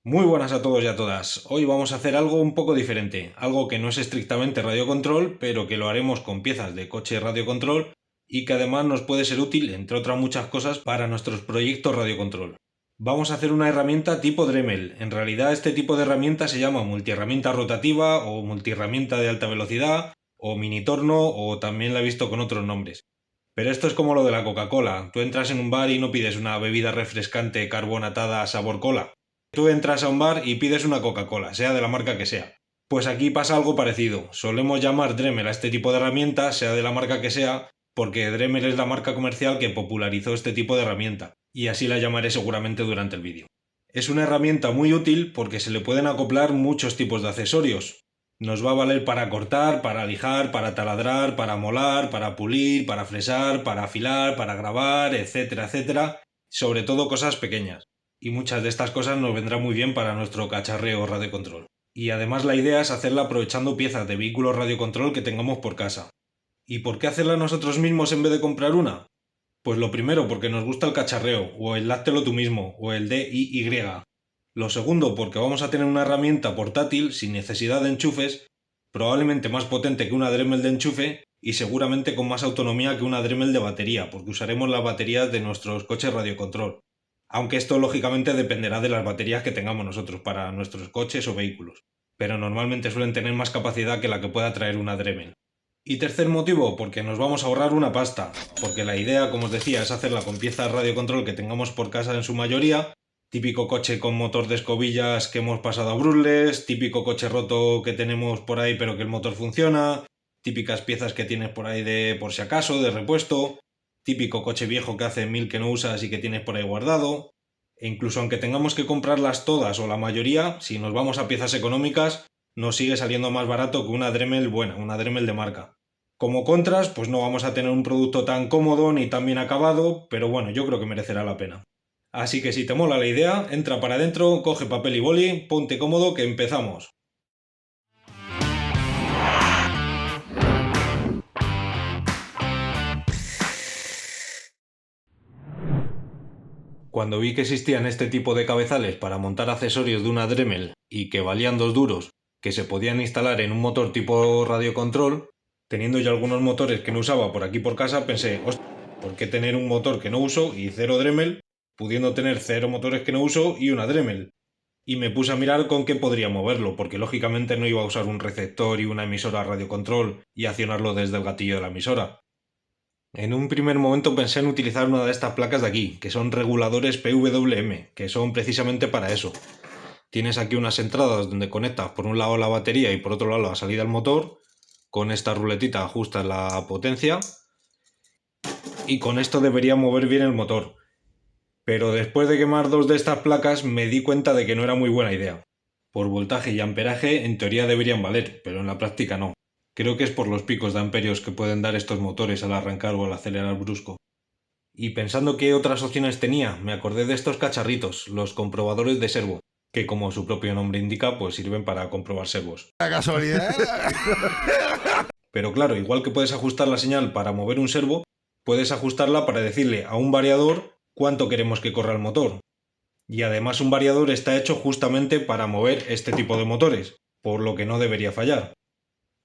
Muy buenas a todos y a todas. Hoy vamos a hacer algo un poco diferente, algo que no es estrictamente radiocontrol, pero que lo haremos con piezas de coche radiocontrol y que además nos puede ser útil, entre otras muchas cosas, para nuestros proyectos radiocontrol. Vamos a hacer una herramienta tipo Dremel. En realidad este tipo de herramienta se llama multiherramienta rotativa o multiherramienta de alta velocidad o mini torno o también la he visto con otros nombres. Pero esto es como lo de la Coca-Cola. Tú entras en un bar y no pides una bebida refrescante carbonatada sabor cola. Tú entras a un bar y pides una Coca-Cola, sea de la marca que sea. Pues aquí pasa algo parecido. Solemos llamar Dremel a este tipo de herramienta, sea de la marca que sea, porque Dremel es la marca comercial que popularizó este tipo de herramienta, y así la llamaré seguramente durante el vídeo. Es una herramienta muy útil porque se le pueden acoplar muchos tipos de accesorios. Nos va a valer para cortar, para lijar, para taladrar, para molar, para pulir, para fresar, para afilar, para grabar, etcétera, etcétera. Sobre todo cosas pequeñas. Y muchas de estas cosas nos vendrán muy bien para nuestro cacharreo radiocontrol. Y además la idea es hacerla aprovechando piezas de vehículos radiocontrol que tengamos por casa. ¿Y por qué hacerla nosotros mismos en vez de comprar una? Pues lo primero, porque nos gusta el cacharreo, o el háztelo tú mismo, o el DIY. Lo segundo, porque vamos a tener una herramienta portátil sin necesidad de enchufes, probablemente más potente que una Dremel de enchufe y seguramente con más autonomía que una Dremel de batería, porque usaremos las baterías de nuestros coches radiocontrol. Aunque esto lógicamente dependerá de las baterías que tengamos nosotros para nuestros coches o vehículos, pero normalmente suelen tener más capacidad que la que pueda traer una Dremel. Y tercer motivo, porque nos vamos a ahorrar una pasta, porque la idea, como os decía, es hacerla con piezas radiocontrol que tengamos por casa en su mayoría, típico coche con motor de escobillas que hemos pasado a brusles, típico coche roto que tenemos por ahí pero que el motor funciona, típicas piezas que tienes por ahí de por si acaso, de repuesto, típico coche viejo que hace 1000 que no usas y que tienes por ahí guardado, e incluso aunque tengamos que comprarlas todas o la mayoría, si nos vamos a piezas económicas, nos sigue saliendo más barato que una Dremel buena, una Dremel de marca. Como contras, pues no vamos a tener un producto tan cómodo ni tan bien acabado, pero bueno, yo creo que merecerá la pena. Así que si te mola la idea, entra para adentro, coge papel y boli, ponte cómodo que empezamos. Cuando vi que existían este tipo de cabezales para montar accesorios de una Dremel y que valían 2 duros, que se podían instalar en un motor tipo radiocontrol, teniendo ya algunos motores que no usaba por aquí por casa, pensé, hostia, ¿por qué tener un motor que no uso y cero Dremel, pudiendo tener cero motores que no uso y una Dremel? Y me puse a mirar con qué podría moverlo, porque lógicamente no iba a usar un receptor y una emisora radiocontrol y accionarlo desde el gatillo de la emisora. En un primer momento pensé en utilizar una de estas placas de aquí, que son reguladores PWM, que son precisamente para eso. Tienes aquí unas entradas donde conectas por un lado la batería y por otro lado la salida al motor. Con esta ruletita ajustas la potencia y con esto debería mover bien el motor. Pero después de quemar 2 de estas placas me di cuenta de que no era muy buena idea. Por voltaje y amperaje en teoría deberían valer, pero en la práctica no. Creo que es por los picos de amperios que pueden dar estos motores al arrancar o al acelerar brusco. Y pensando qué otras opciones tenía, me acordé de estos cacharritos, los comprobadores de servo, que como su propio nombre indica, pues sirven para comprobar servos. La casualidad. Pero claro, igual que puedes ajustar la señal para mover un servo, puedes ajustarla para decirle a un variador cuánto queremos que corra el motor. Y además un variador está hecho justamente para mover este tipo de motores, por lo que no debería fallar.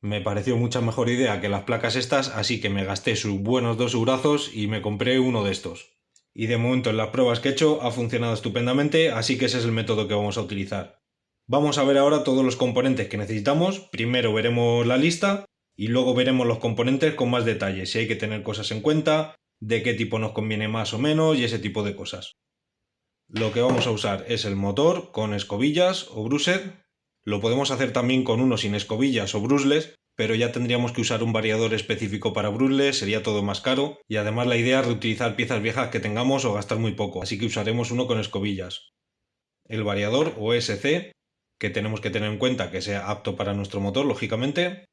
Me pareció mucha mejor idea que las placas estas, así que me gasté sus buenos 2 eurazos y me compré uno de estos. Y de momento en las pruebas que he hecho ha funcionado estupendamente, así que ese es el método que vamos a utilizar. Vamos a ver ahora todos los componentes que necesitamos. Primero veremos la lista y luego veremos los componentes con más detalle, si hay que tener cosas en cuenta, de qué tipo nos conviene más o menos y ese tipo de cosas. Lo que vamos a usar es el motor con escobillas o brusher. Lo podemos hacer también con uno sin escobillas o brusles, pero ya tendríamos que usar un variador específico para brusles, sería todo más caro, y además la idea es reutilizar piezas viejas que tengamos o gastar muy poco, así que usaremos uno con escobillas. El variador o ESC, que tenemos que tener en cuenta que sea apto para nuestro motor, lógicamente.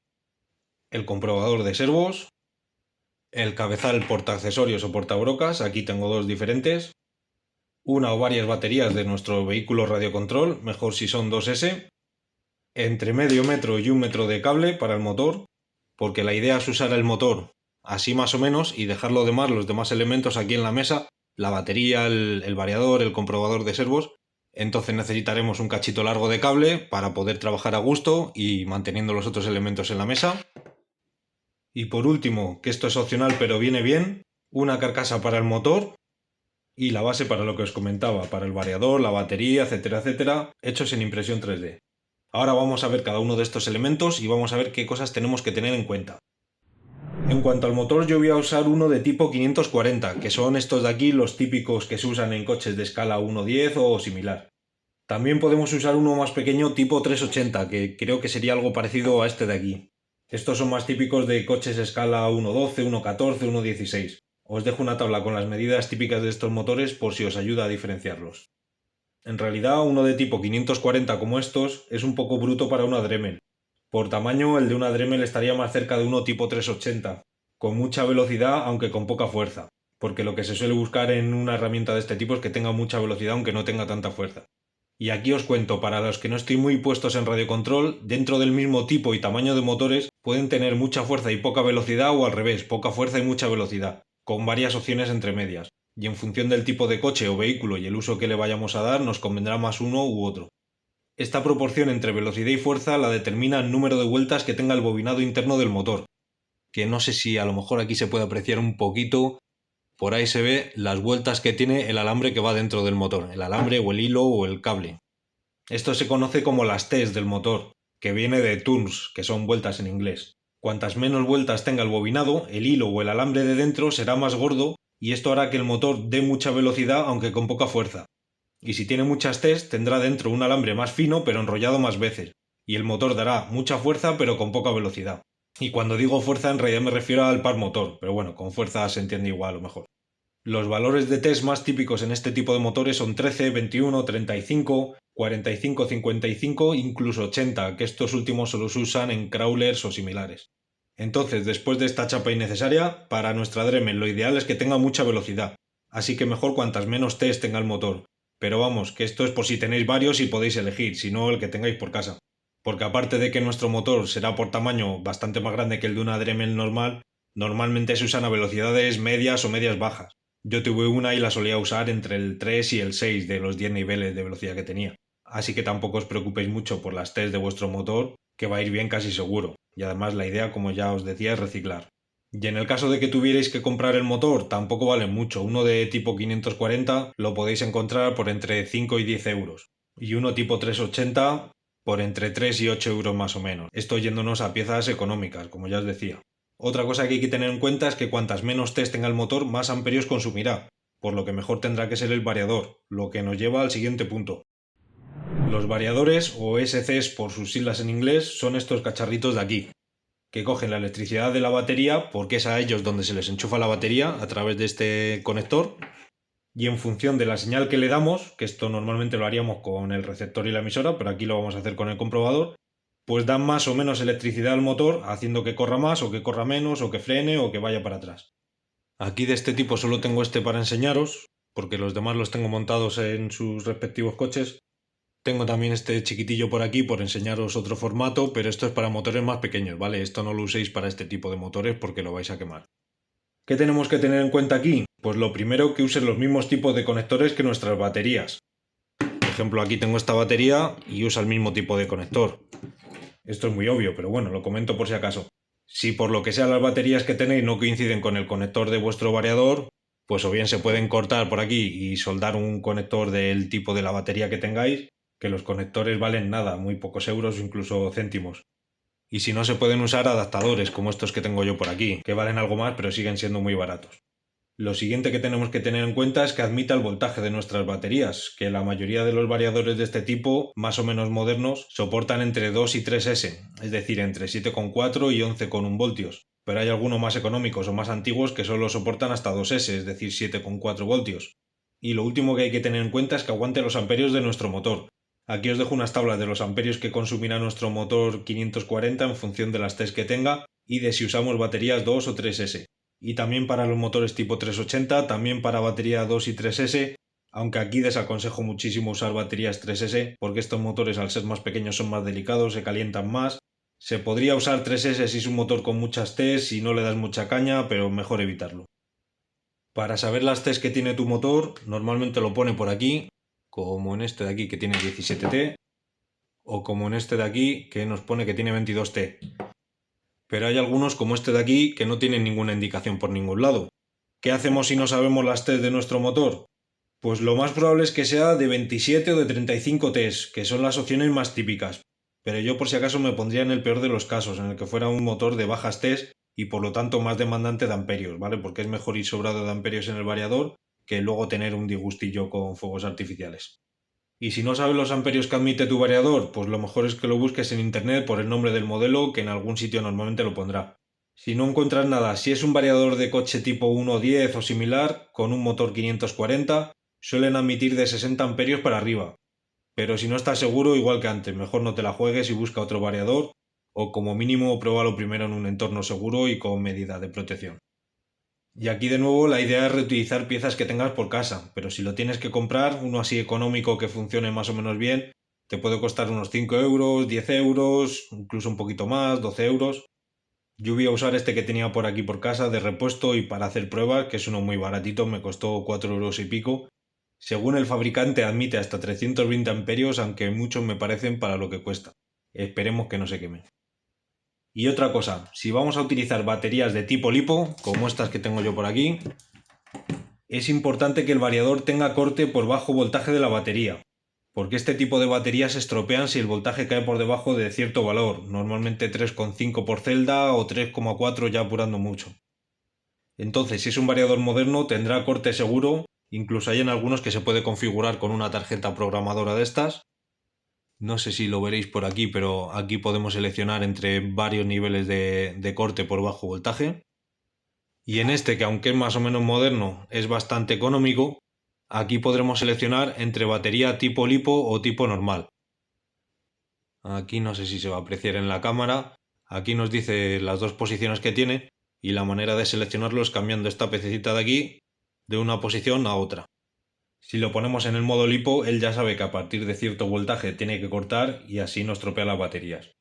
El comprobador de servos. El cabezal portaaccesorios o portabrocas, aquí tengo 2 diferentes. Una o varias baterías de nuestro vehículo radiocontrol, mejor si son 2S, entre medio metro y 1 metro de cable para el motor, porque la idea es usar el motor así más o menos y dejar los demás elementos aquí en la mesa, la batería, el variador, el comprobador de servos, Entonces necesitaremos un cachito largo de cable para poder trabajar a gusto y manteniendo los otros elementos en la mesa. Y por último, que esto es opcional pero viene bien, una carcasa para el motor y la base para lo que os comentaba, para el variador, la batería, etcétera, etcétera, hechos en impresión 3D. Ahora vamos a ver cada uno de estos elementos y vamos a ver qué cosas tenemos que tener en cuenta. En cuanto al motor, yo voy a usar uno de tipo 540, que son estos de aquí los típicos que se usan en coches de escala 1.10 o similar. También podemos usar uno más pequeño tipo 380, que creo que sería algo parecido a este de aquí. Estos son más típicos de coches de escala 1.12, 1.14, 1.16. Os dejo una tabla con las medidas típicas de estos motores por si os ayuda a diferenciarlos. En realidad, uno de tipo 540 como estos es un poco bruto para una Dremel. Por tamaño, el de una Dremel estaría más cerca de uno tipo 380, con mucha velocidad aunque con poca fuerza, porque lo que se suele buscar en una herramienta de este tipo es que tenga mucha velocidad aunque no tenga tanta fuerza. Y aquí os cuento, para los que no estoy muy puestos en radiocontrol, dentro del mismo tipo y tamaño de motores pueden tener mucha fuerza y poca velocidad o al revés, poca fuerza y mucha velocidad, con varias opciones entre medias. Y en función del tipo de coche o vehículo y el uso que le vayamos a dar nos convendrá más uno u otro. Esta proporción entre velocidad y fuerza la determina el número de vueltas que tenga el bobinado interno del motor, que no sé si a lo mejor aquí se puede apreciar un poquito. Por ahí se ve las vueltas que tiene el alambre que va dentro del motor, el alambre o el hilo o el cable. Esto se conoce como las Ts del motor, que viene de turns, que son vueltas en inglés. Cuantas menos vueltas tenga el bobinado, el hilo o el alambre de dentro será más gordo y esto hará que el motor dé mucha velocidad aunque con poca fuerza. Y si tiene muchas Ts tendrá dentro un alambre más fino pero enrollado más veces, y el motor dará mucha fuerza pero con poca velocidad. Y cuando digo fuerza en realidad me refiero al par motor, pero bueno, con fuerza se entiende igual o mejor. Los valores de Ts más típicos en este tipo de motores son 13, 21, 35, 45, 55, incluso 80, que estos últimos solo se usan en crawlers o similares. Entonces, después de esta chapa innecesaria, para nuestra Dremel lo ideal es que tenga mucha velocidad, así que mejor cuantas menos Ts tenga el motor. Pero vamos, que esto es por si tenéis varios y podéis elegir, si no el que tengáis por casa. Porque aparte de que nuestro motor será por tamaño bastante más grande que el de una Dremel normal, normalmente se usan a velocidades medias o medias bajas. Yo tuve una y la solía usar entre el 3 y el 6 de los 10 niveles de velocidad que tenía. Así que tampoco os preocupéis mucho por las Ts de vuestro motor, que va a ir bien casi seguro. Y además la idea, como ya os decía, es reciclar. Y en el caso de que tuvierais que comprar el motor, tampoco vale mucho. Uno de tipo 540 lo podéis encontrar por entre 5 y 10 euros. Y uno tipo 380 por entre 3 y 8 euros más o menos. Esto yéndonos a piezas económicas, como ya os decía. Otra cosa que hay que tener en cuenta es que cuantas menos Ts tenga el motor, más amperios consumirá, por lo que mejor tendrá que ser el variador, lo que nos lleva al siguiente punto. Los variadores, o SCs por sus siglas en inglés, son estos cacharritos de aquí, que cogen la electricidad de la batería, porque es a ellos donde se les enchufa la batería a través de este conector, y en función de la señal que le damos, que esto normalmente lo haríamos con el receptor y la emisora, pero aquí lo vamos a hacer con el comprobador, pues dan más o menos electricidad al motor, haciendo que corra más o que corra menos o que frene o que vaya para atrás. Aquí de este tipo solo tengo este para enseñaros, porque los demás los tengo montados en sus respectivos coches. Tengo también este chiquitillo por aquí por enseñaros otro formato, pero esto es para motores más pequeños, ¿vale? Esto no lo uséis para este tipo de motores porque lo vais a quemar. ¿Qué tenemos que tener en cuenta aquí? Pues lo primero, que usen los mismos tipos de conectores que nuestras baterías. Por ejemplo, aquí tengo esta batería y usa el mismo tipo de conector. Esto es muy obvio, pero bueno, lo comento por si acaso. Si por lo que sea las baterías que tenéis no coinciden con el conector de vuestro variador, pues o bien se pueden cortar por aquí y soldar un conector del tipo de la batería que tengáis, que los conectores valen nada, muy pocos euros o incluso céntimos. Y si no, se pueden usar adaptadores como estos que tengo yo por aquí, que valen algo más pero siguen siendo muy baratos. Lo siguiente que tenemos que tener en cuenta es que admita el voltaje de nuestras baterías, que la mayoría de los variadores de este tipo, más o menos modernos, soportan entre 2 y 3 S, es decir, entre 7,4 y 11,1 voltios. Pero hay algunos más económicos o más antiguos que solo soportan hasta 2 S, es decir, 7,4 voltios. Y lo último que hay que tener en cuenta es que aguante los amperios de nuestro motor. Aquí os dejo unas tablas de los amperios que consumirá nuestro motor 540 en función de las Ts que tenga y de si usamos baterías 2 o 3S. Y también para los motores tipo 380, también para batería 2 y 3S, aunque aquí desaconsejo muchísimo usar baterías 3S porque estos motores al ser más pequeños son más delicados, se calientan más. Se podría usar 3S si es un motor con muchas Ts y no le das mucha caña, pero mejor evitarlo. Para saber las Ts que tiene tu motor, normalmente lo pone por aquí. como en este de aquí que tiene 17T, o como en este de aquí que nos pone que tiene 22T. Pero hay algunos como este de aquí que no tienen ninguna indicación por ningún lado. ¿Qué hacemos si no sabemos las T de nuestro motor? Pues lo más probable es que sea de 27 o de 35 Ts, que son las opciones más típicas. Pero yo por si acaso me pondría en el peor de los casos, en el que fuera un motor de bajas Ts y por lo tanto más demandante de amperios, ¿vale? Porque es mejor ir sobrado de amperios en el variador que luego tener un disgustillo con fuegos artificiales. Y si no sabes los amperios que admite tu variador, pues lo mejor es que lo busques en internet por el nombre del modelo, que en algún sitio normalmente lo pondrá. Si no encuentras nada, si es un variador de coche tipo 1.10 o similar, con un motor 540, suelen admitir de 60 amperios para arriba. Pero si no estás seguro, igual que antes, mejor no te la juegues y busca otro variador, o como mínimo pruébalo primero en un entorno seguro y con medida de protección. Y aquí de nuevo la idea es reutilizar piezas que tengas por casa, pero si lo tienes que comprar, uno así económico que funcione más o menos bien, te puede costar unos 5 euros, 10 euros, incluso un poquito más, 12 euros. Yo voy a usar este que tenía por aquí por casa de repuesto y para hacer pruebas, que es uno muy baratito, me costó 4 euros y pico. Según el fabricante admite hasta 320 amperios, aunque muchos me parecen para lo que cuesta. Esperemos que no se queme. Y otra cosa, si vamos a utilizar baterías de tipo LiPo, como estas que tengo yo por aquí, es importante que el variador tenga corte por bajo voltaje de la batería, porque este tipo de baterías se estropean si el voltaje cae por debajo de cierto valor, normalmente 3,5 por celda o 3,4 ya apurando mucho. Entonces, si es un variador moderno, tendrá corte seguro, incluso hay en algunos que se puede configurar con una tarjeta programadora de estas. No sé si lo veréis por aquí, pero aquí podemos seleccionar entre varios niveles de corte por bajo voltaje. Y en este, que aunque es más o menos moderno, es bastante económico, aquí podremos seleccionar entre batería tipo LiPo o tipo normal. Aquí no sé si se va a apreciar en la cámara. Aquí nos dice las dos posiciones que tiene y la manera de seleccionarlo es cambiando esta pececita de aquí de una posición a otra. Si lo ponemos en el modo LiPo, él ya sabe que a partir de cierto voltaje tiene que cortar y así no estropea las baterías.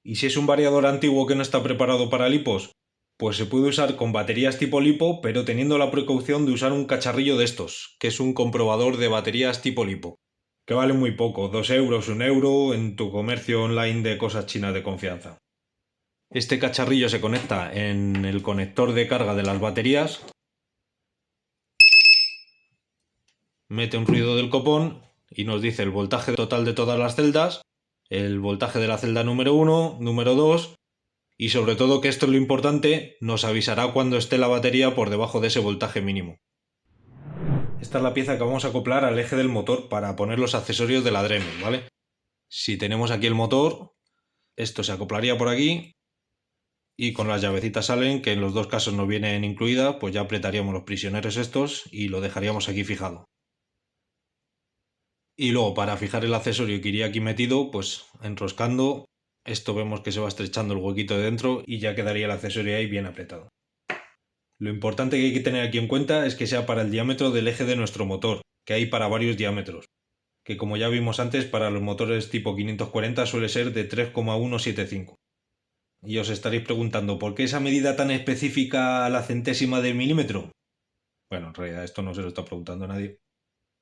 Y si es un variador antiguo que no está preparado para LiPos, pues se puede usar con baterías tipo LiPo, pero teniendo la precaución de usar un cacharrillo de estos, que es un comprobador de baterías tipo LiPo, que vale muy poco, 2 euros, 1 euro en tu comercio online de cosas chinas de confianza. Este cacharrillo se conecta en el conector de carga de las baterías, mete un ruido del copón y nos dice el voltaje total de todas las celdas, el voltaje de la celda número 1, número 2 y sobre todo, que esto es lo importante, nos avisará cuando esté la batería por debajo de ese voltaje mínimo. Esta es la pieza que vamos a acoplar al eje del motor para poner los accesorios de la Dremel, ¿vale? Si tenemos aquí el motor, esto se acoplaría por aquí y con las llavecitas salen, que en los dos casos no vienen incluidas, pues ya apretaríamos los prisioneros estos y lo dejaríamos aquí fijado. Y luego para fijar el accesorio que iría aquí metido, pues enroscando, esto vemos que se va estrechando el huequito de dentro y ya quedaría el accesorio ahí bien apretado. Lo importante que hay que tener aquí en cuenta es que sea para el diámetro del eje de nuestro motor, que hay para varios diámetros, que como ya vimos antes para los motores tipo 540 suele ser de 3,175. Y os estaréis preguntando, ¿por qué esa medida tan específica a la centésima de milímetro? Bueno, en realidad esto no se lo está preguntando nadie.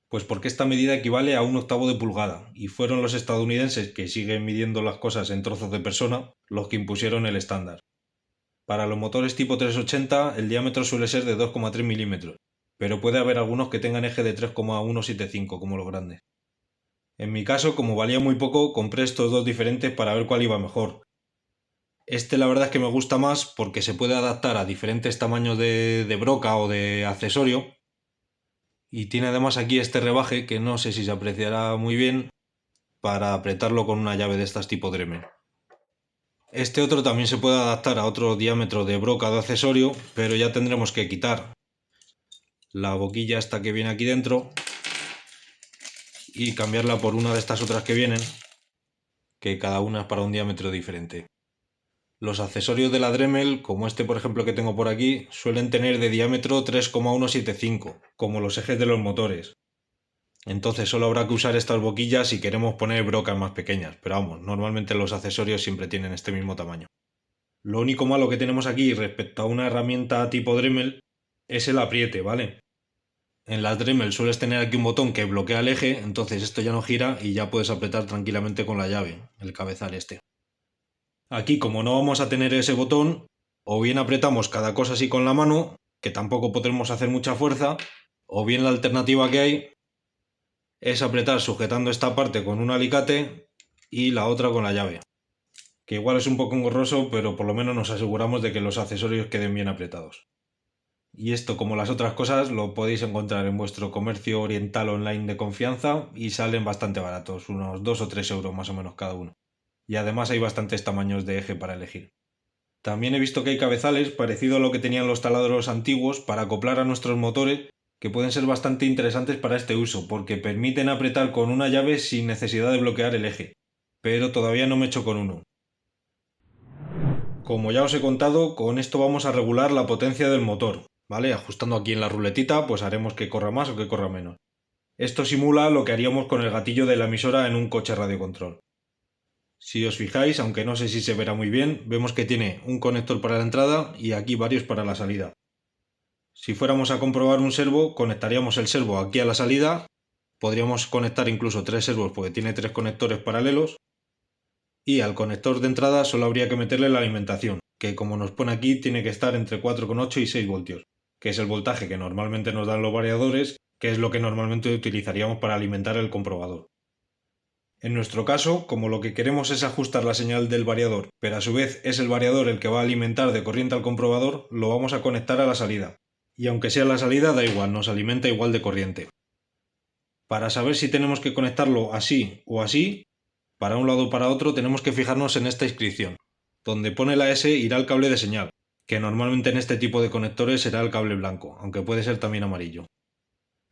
Pues porque esta medida equivale a un octavo de pulgada, y fueron los estadounidenses, que siguen midiendo las cosas en trozos de persona, los que impusieron el estándar. Para los motores tipo 380 el diámetro suele ser de 2,3 milímetros, pero puede haber algunos que tengan eje de 3,175 como los grandes. En mi caso, como valía muy poco, compré estos dos diferentes para ver cuál iba mejor. Este la verdad es que me gusta más porque se puede adaptar a diferentes tamaños de broca o de accesorio. Y tiene además aquí este rebaje que no sé si se apreciará muy bien para apretarlo con una llave de estas tipo Dremel. Este otro también se puede adaptar a otro diámetro de broca de accesorio, pero ya tendremos que quitar la boquilla esta que viene aquí dentro y cambiarla por una de estas otras que vienen, que cada una es para un diámetro diferente. Los accesorios de la Dremel, como este por ejemplo que tengo por aquí, suelen tener de diámetro 3,175, como los ejes de los motores. Entonces solo habrá que usar estas boquillas si queremos poner brocas más pequeñas, pero vamos, normalmente los accesorios siempre tienen este mismo tamaño. Lo único malo que tenemos aquí respecto a una herramienta tipo Dremel es el apriete, ¿vale? En la Dremel sueles tener aquí un botón que bloquea el eje, entonces esto ya no gira y ya puedes apretar tranquilamente con la llave, el cabezal este. Aquí, como no vamos a tener ese botón, o bien apretamos cada cosa así con la mano, que tampoco podremos hacer mucha fuerza, o bien la alternativa que hay es apretar sujetando esta parte con un alicate y la otra con la llave. Que igual es un poco engorroso, pero por lo menos nos aseguramos de que los accesorios queden bien apretados. Y esto, como las otras cosas, lo podéis encontrar en vuestro comercio oriental online de confianza y salen bastante baratos, unos 2 o 3 euros más o menos cada uno. Y además hay bastantes tamaños de eje para elegir. También he visto que hay cabezales parecido a lo que tenían los taladros antiguos para acoplar a nuestros motores, que pueden ser bastante interesantes para este uso, porque permiten apretar con una llave sin necesidad de bloquear el eje. Pero todavía no me he hecho con uno. Como ya os he contado, con esto vamos a regular la potencia del motor, ¿vale? Ajustando aquí en la ruletita, pues haremos que corra más o que corra menos. Esto simula lo que haríamos con el gatillo de la emisora en un coche radiocontrol. Si os fijáis, aunque no sé si se verá muy bien, vemos que tiene un conector para la entrada y aquí varios para la salida. Si fuéramos a comprobar un servo, conectaríamos el servo aquí a la salida, podríamos conectar incluso 3 servos porque tiene 3 conectores paralelos, y al conector de entrada solo habría que meterle la alimentación, que como nos pone aquí tiene que estar entre 4,8 y 6 voltios, que es el voltaje que normalmente nos dan los variadores, que es lo que normalmente utilizaríamos para alimentar el comprobador. En nuestro caso, como lo que queremos es ajustar la señal del variador, pero a su vez es el variador el que va a alimentar de corriente al comprobador, lo vamos a conectar a la salida. Y aunque sea la salida, da igual, nos alimenta igual de corriente. Para saber si tenemos que conectarlo así o así, para un lado o para otro, tenemos que fijarnos en esta inscripción. Donde pone la S irá el cable de señal, que normalmente en este tipo de conectores será el cable blanco, aunque puede ser también amarillo.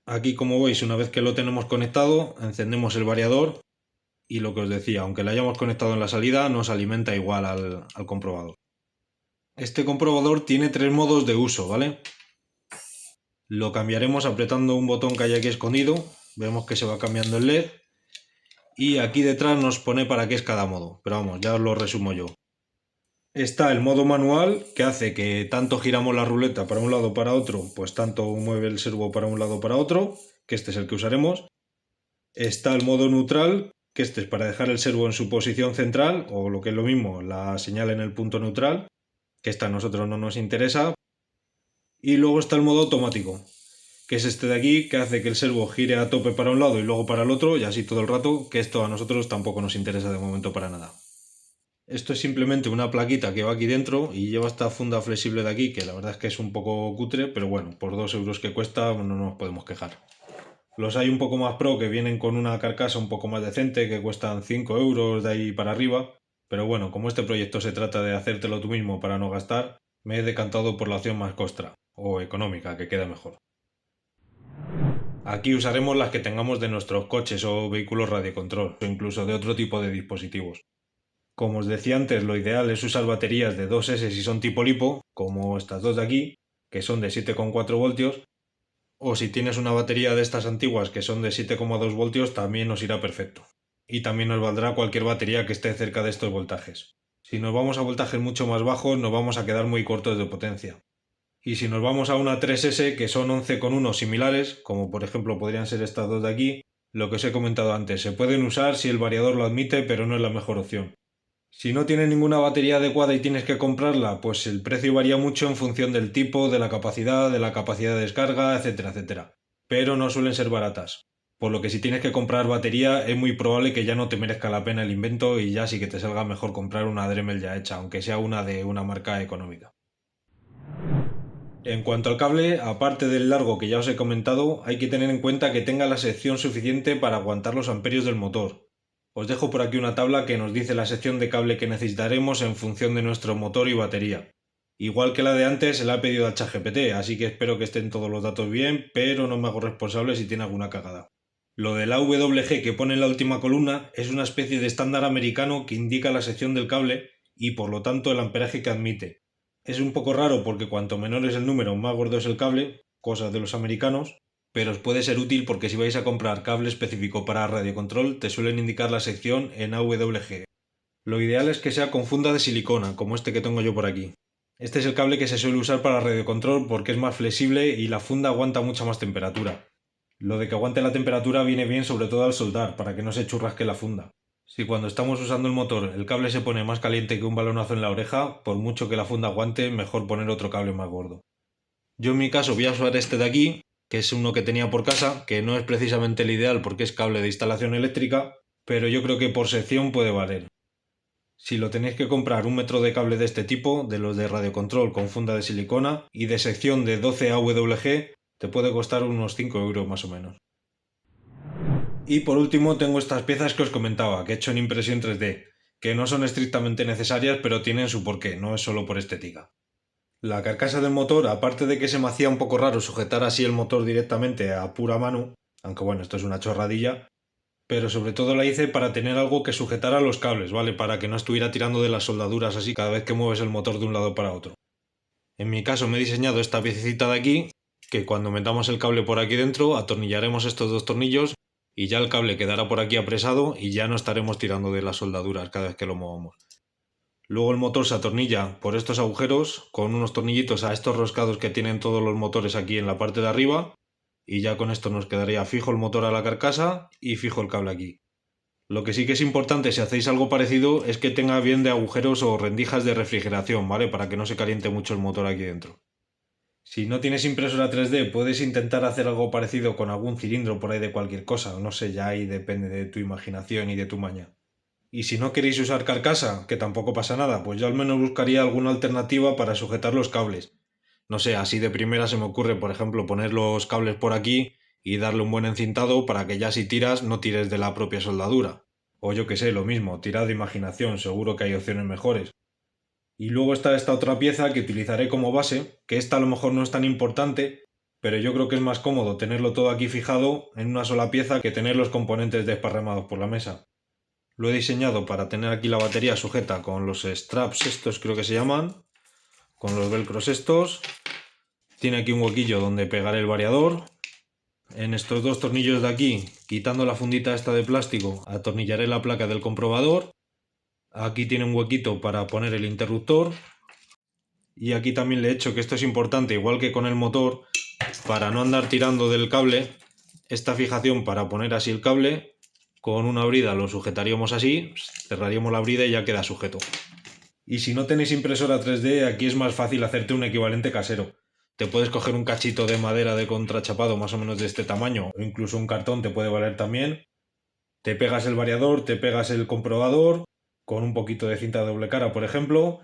Aquí, como veis, una vez que lo tenemos conectado, encendemos el variador y lo que os decía, aunque lo hayamos conectado en la salida, nos alimenta igual al comprobador. Este comprobador tiene 3 modos de uso, ¿vale? Lo cambiaremos apretando un botón que hay aquí escondido, vemos que se va cambiando el LED y aquí detrás nos pone para qué es cada modo, pero vamos, ya os lo resumo yo. Está el modo manual, que hace que tanto giramos la ruleta para un lado o para otro, pues tanto mueve el servo para un lado o para otro, que este es el que usaremos. Está el modo neutral, que este es para dejar el servo en su posición central, o lo que es lo mismo, la señal en el punto neutral, que esta a nosotros no nos interesa. Y luego está el modo automático, que es este de aquí, que hace que el servo gire a tope para un lado y luego para el otro, y así todo el rato, que esto a nosotros tampoco nos interesa de momento para nada. Esto es simplemente una plaquita que va aquí dentro y lleva esta funda flexible de aquí, que la verdad es que es un poco cutre, pero bueno, por 2 euros que cuesta no nos podemos quejar. Los hay un poco más pro que vienen con una carcasa un poco más decente, que cuestan 5 euros de ahí para arriba, pero bueno, como este proyecto se trata de hacértelo tú mismo para no gastar, me he decantado por la opción más costra, o económica, que queda mejor. Aquí usaremos las que tengamos de nuestros coches o vehículos radiocontrol, o incluso de otro tipo de dispositivos. Como os decía antes, lo ideal es usar baterías de 2S si son tipo lipo, como estas dos de aquí, que son de 7,4 voltios, o si tienes una batería de estas antiguas que son de 7,2 voltios, también nos irá perfecto. Y también nos valdrá cualquier batería que esté cerca de estos voltajes. Si nos vamos a voltajes mucho más bajos, nos vamos a quedar muy cortos de potencia. Y si nos vamos a una 3S, que son 11,1 similares, como por ejemplo podrían ser estas dos de aquí, lo que os he comentado antes, se pueden usar si el variador lo admite, pero no es la mejor opción. Si no tienes ninguna batería adecuada y tienes que comprarla, pues el precio varía mucho en función del tipo, de la capacidad de descarga, etcétera, etcétera. Pero no suelen ser baratas. Por lo que si tienes que comprar batería, es muy probable que ya no te merezca la pena el invento y ya sí que te salga mejor comprar una Dremel ya hecha, aunque sea una de una marca económica. En cuanto al cable, aparte del largo que ya os he comentado, hay que tener en cuenta que tenga la sección suficiente para aguantar los amperios del motor. Os dejo por aquí una tabla que nos dice la sección de cable que necesitaremos en función de nuestro motor y batería. Igual que la de antes, se la he pedido a ChatGPT, así que espero que estén todos los datos bien, pero no me hago responsable si tiene alguna cagada. Lo del AWG que pone en la última columna es una especie de estándar americano que indica la sección del cable y por lo tanto el amperaje que admite. Es un poco raro porque cuanto menor es el número, más gordo es el cable, cosa de los americanos, pero os puede ser útil porque si vais a comprar cable específico para radiocontrol te suelen indicar la sección en AWG. Lo ideal es que sea con funda de silicona, como este que tengo yo por aquí. Este es el cable que se suele usar para radiocontrol porque es más flexible y la funda aguanta mucha más temperatura. Lo de que aguante la temperatura viene bien sobre todo al soldar, para que no se churrasque la funda. Si cuando estamos usando el motor el cable se pone más caliente que un balonazo en la oreja, por mucho que la funda aguante, mejor poner otro cable más gordo. Yo en mi caso voy a usar este de aquí, que es uno que tenía por casa, que no es precisamente el ideal porque es cable de instalación eléctrica, pero yo creo que por sección puede valer. Si lo tenéis que comprar, un metro de cable de este tipo, de los de radiocontrol con funda de silicona y de sección de 12 AWG, te puede costar unos 5 euros más o menos. Y por último tengo estas piezas que os comentaba, que he hecho en impresión 3D, que no son estrictamente necesarias, pero tienen su porqué, no es solo por estética. La carcasa del motor, aparte de que se me hacía un poco raro sujetar así el motor directamente a pura mano, aunque bueno, esto es una chorradilla, pero sobre todo la hice para tener algo que sujetara los cables, ¿vale? Para que no estuviera tirando de las soldaduras así cada vez que mueves el motor de un lado para otro. En mi caso me he diseñado esta piececita de aquí, que cuando metamos el cable por aquí dentro, atornillaremos estos dos tornillos y ya el cable quedará por aquí apresado y ya no estaremos tirando de las soldaduras cada vez que lo movamos. Luego el motor se atornilla por estos agujeros con unos tornillitos a estos roscados que tienen todos los motores aquí en la parte de arriba y ya con esto nos quedaría fijo el motor a la carcasa y fijo el cable aquí. Lo que sí que es importante si hacéis algo parecido es que tenga bien de agujeros o rendijas de refrigeración, ¿vale? Para que no se caliente mucho el motor aquí dentro. Si no tienes impresora 3D, puedes intentar hacer algo parecido con algún cilindro por ahí de cualquier cosa, no sé, ya ahí depende de tu imaginación y de tu maña. Y si no queréis usar carcasa, que tampoco pasa nada, pues yo al menos buscaría alguna alternativa para sujetar los cables. No sé, así de primera se me ocurre, por ejemplo, poner los cables por aquí y darle un buen encintado para que ya si tiras no tires de la propia soldadura. O yo que sé, lo mismo, tirad de imaginación, seguro que hay opciones mejores. Y luego está esta otra pieza que utilizaré como base, que esta a lo mejor no es tan importante, pero yo creo que es más cómodo tenerlo todo aquí fijado en una sola pieza que tener los componentes desparramados por la mesa. Lo he diseñado para tener aquí la batería sujeta con los straps estos creo que se llaman, con los velcros estos. Tiene aquí un huequillo donde pegar el variador. En estos dos tornillos de aquí, quitando la fundita esta de plástico, atornillaré la placa del comprobador. Aquí tiene un huequito para poner el interruptor. Y aquí también le he hecho, que esto es importante, igual que con el motor, para no andar tirando del cable, esta fijación para poner así el cable. Con una brida lo sujetaríamos así, cerraríamos la brida y ya queda sujeto. Y si no tenéis impresora 3D, aquí es más fácil hacerte un equivalente casero. Te puedes coger un cachito de madera de contrachapado más o menos de este tamaño, o incluso un cartón te puede valer también. Te pegas el variador, te pegas el comprobador, con un poquito de cinta de doble cara, por ejemplo.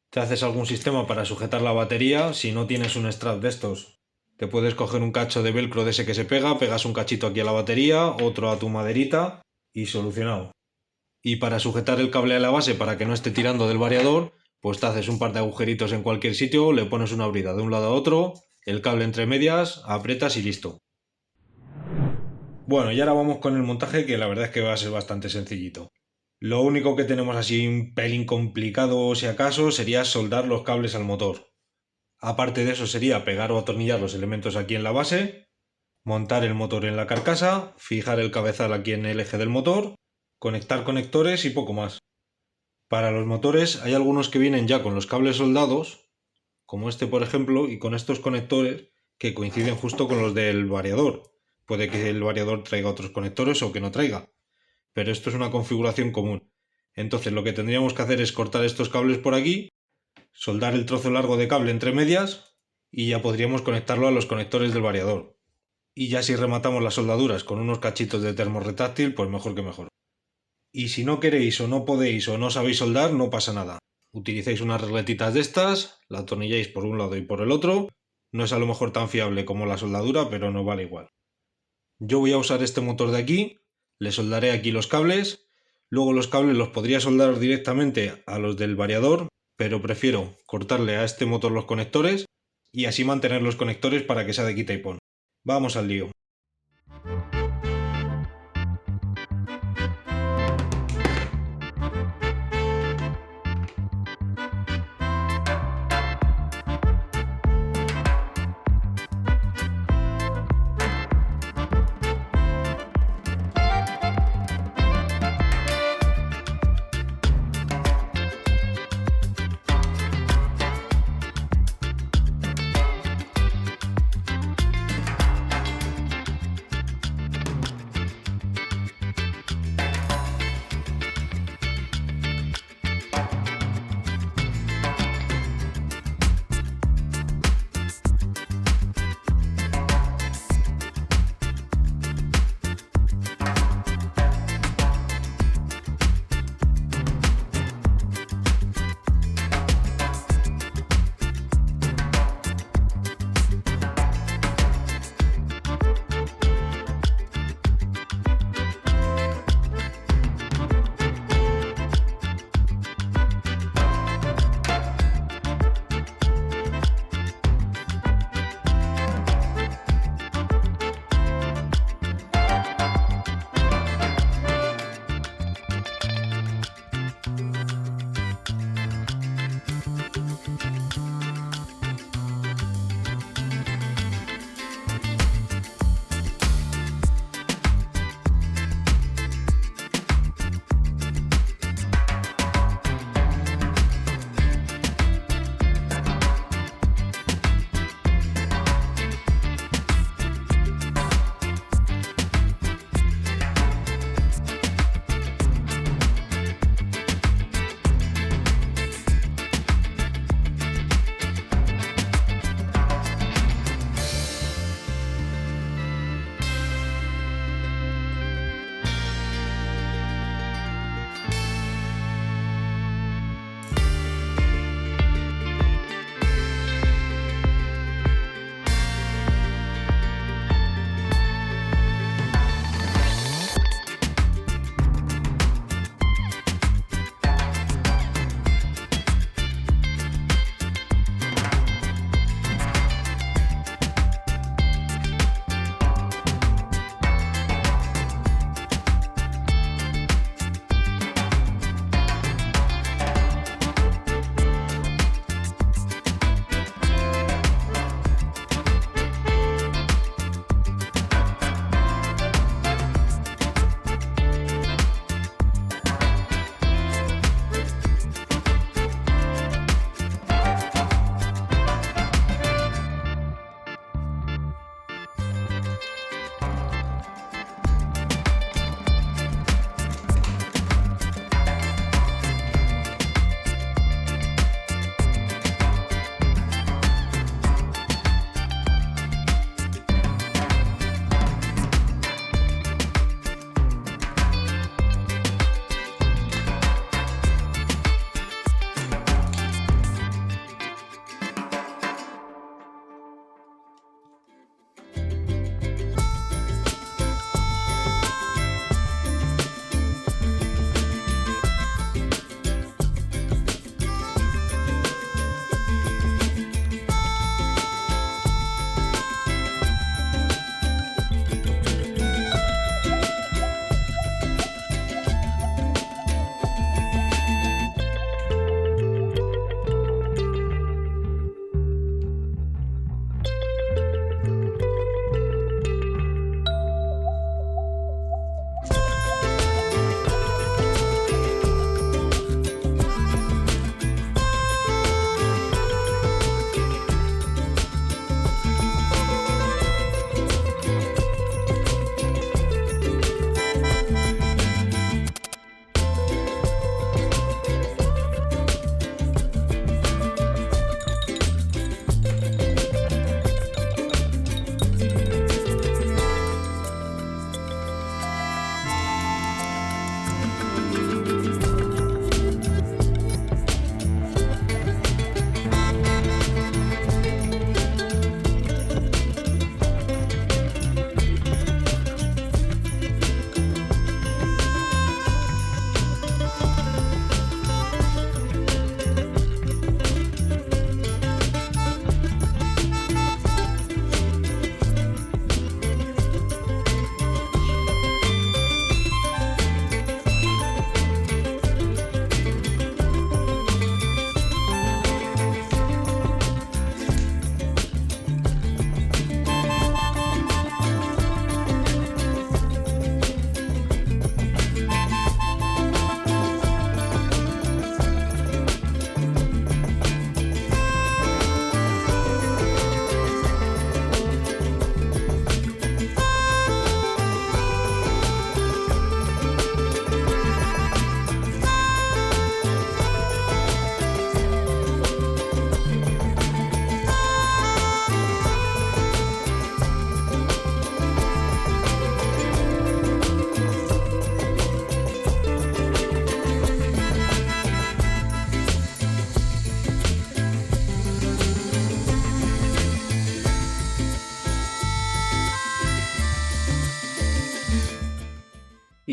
Te haces algún sistema para sujetar la batería, si no tienes un strap de estos. Te puedes coger un cacho de velcro de ese que se pega, pegas un cachito aquí a la batería, otro a tu maderita y solucionado. Y para sujetar el cable a la base para que no esté tirando del variador, pues te haces un par de agujeritos en cualquier sitio, le pones una brida de un lado a otro, el cable entre medias, aprietas y listo. Bueno, y ahora vamos con el montaje, que la verdad es que va a ser bastante sencillito. Lo único que tenemos así un pelín complicado si acaso sería soldar los cables al motor. Aparte de eso sería pegar o atornillar los elementos aquí en la base, montar el motor en la carcasa, fijar el cabezal aquí en el eje del motor, conectar conectores y poco más. Para los motores hay algunos que vienen ya con los cables soldados, como este por ejemplo, y con estos conectores que coinciden justo con los del variador. Puede que el variador traiga otros conectores o que no traiga, pero esto es una configuración común. Entonces lo que tendríamos que hacer es cortar estos cables por aquí, soldar el trozo largo de cable entre medias y ya podríamos conectarlo a los conectores del variador. Y ya si rematamos las soldaduras con unos cachitos de termorretráctil, pues mejor que mejor. Y si no queréis o no podéis o no sabéis soldar, no pasa nada. Utilicéis unas regletitas de estas, la atornilláis por un lado y por el otro. No es a lo mejor tan fiable como la soldadura, pero no vale igual. Yo voy a usar este motor de aquí, le soldaré aquí los cables, luego los cables los podría soldar directamente a los del variador, pero prefiero cortarle a este motor los conectores y así mantener los conectores para que sea de quita y pon. Vamos al lío.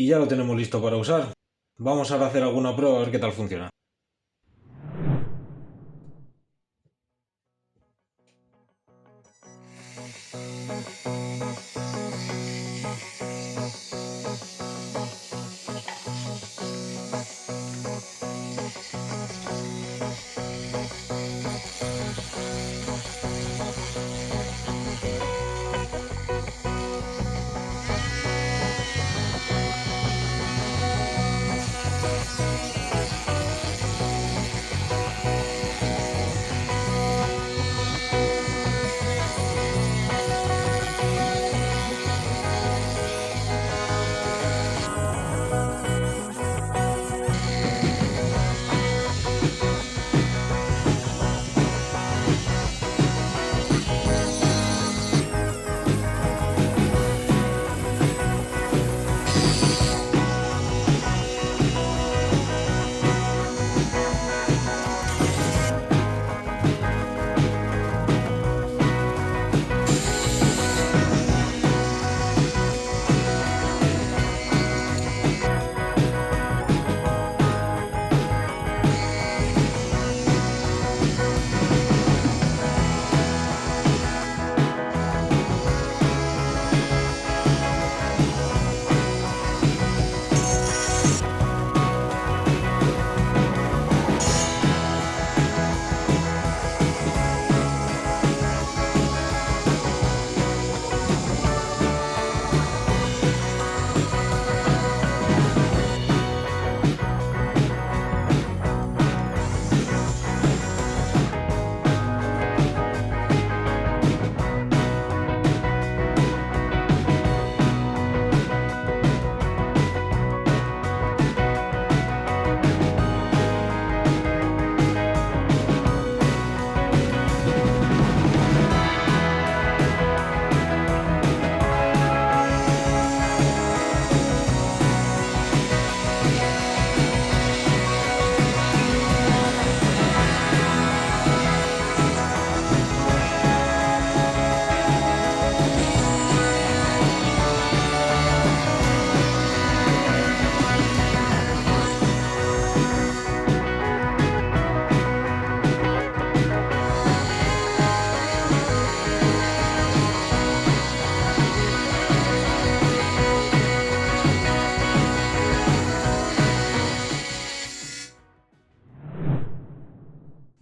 y ya lo tenemos listo para usar. Vamos ahora a hacer alguna prueba a ver qué tal funciona.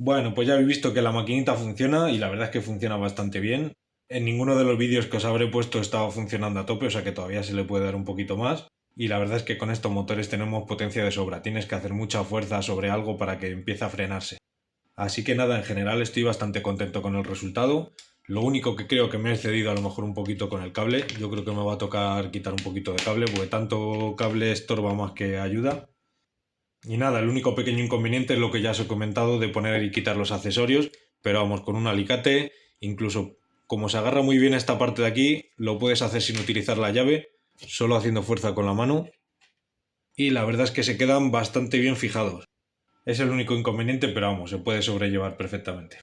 Bueno, pues ya habéis visto que la maquinita funciona y la verdad es que funciona bastante bien. En ninguno de los vídeos que os habré puesto estaba funcionando a tope, o sea que todavía se le puede dar un poquito más. Y la verdad es que con estos motores tenemos potencia de sobra, tienes que hacer mucha fuerza sobre algo para que empiece a frenarse. Así que nada, en general estoy bastante contento con el resultado. Lo único que creo que me he excedido a lo mejor un poquito con el cable. Yo creo que me va a tocar quitar un poquito de cable, porque tanto cable estorba más que ayuda. Y nada, el único pequeño inconveniente es lo que ya os he comentado de poner y quitar los accesorios, pero vamos, con un alicate, incluso como se agarra muy bien esta parte de aquí, lo puedes hacer sin utilizar la llave, solo haciendo fuerza con la mano. Y la verdad es que se quedan bastante bien fijados. Es el único inconveniente, pero vamos, se puede sobrellevar perfectamente.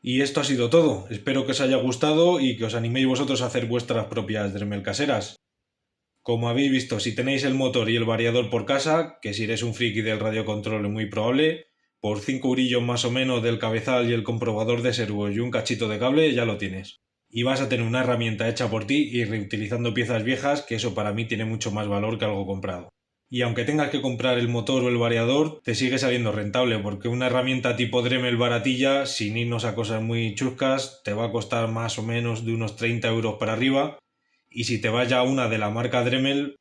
Y esto ha sido todo. Espero que os haya gustado y que os animéis vosotros a hacer vuestras propias Dremel caseras. Como habéis visto, si tenéis el motor y el variador por casa, que si eres un friki del radiocontrol es muy probable, por 5 eurillos más o menos del cabezal y el comprobador de servos y un cachito de cable ya lo tienes. Y vas a tener una herramienta hecha por ti y reutilizando piezas viejas, que eso para mí tiene mucho más valor que algo comprado. Y aunque tengas que comprar el motor o el variador, te sigue saliendo rentable, porque una herramienta tipo Dremel baratilla, sin irnos a cosas muy chuscas, te va a costar más o menos de unos 30 euros para arriba. Y si te vas ya a una de la marca Dremel,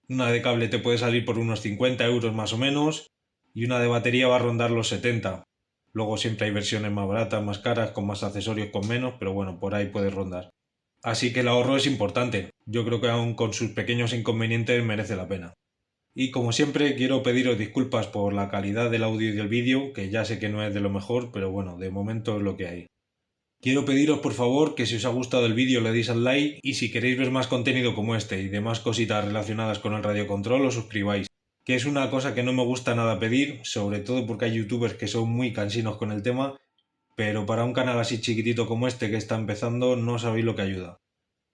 una de cable te puede salir por unos 50 euros más o menos, y una de batería va a rondar los 70. Luego siempre hay versiones más baratas, más caras, con más accesorios, con menos, pero bueno, por ahí puedes rondar. Así que el ahorro es importante. Yo creo que aun con sus pequeños inconvenientes merece la pena. Y como siempre quiero pediros disculpas por la calidad del audio y del vídeo, que ya sé que no es de lo mejor, pero bueno, de momento es lo que hay. Quiero pediros por favor que si os ha gustado el vídeo le deis al like y si queréis ver más contenido como este y demás cositas relacionadas con el radiocontrol os suscribáis, que es una cosa que no me gusta nada pedir, sobre todo porque hay youtubers que son muy cansinos con el tema, pero para un canal así chiquitito como este que está empezando no sabéis lo que ayuda.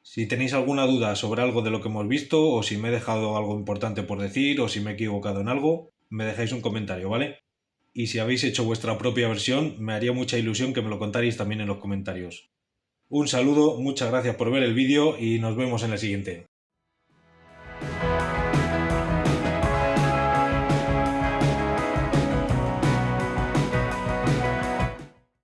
Si tenéis alguna duda sobre algo de lo que hemos visto, o si me he dejado algo importante por decir, o si me he equivocado en algo, me dejáis un comentario, ¿vale? Y si habéis hecho vuestra propia versión, me haría mucha ilusión que me lo contarais también en los comentarios. Un saludo, muchas gracias por ver el vídeo y nos vemos en el siguiente.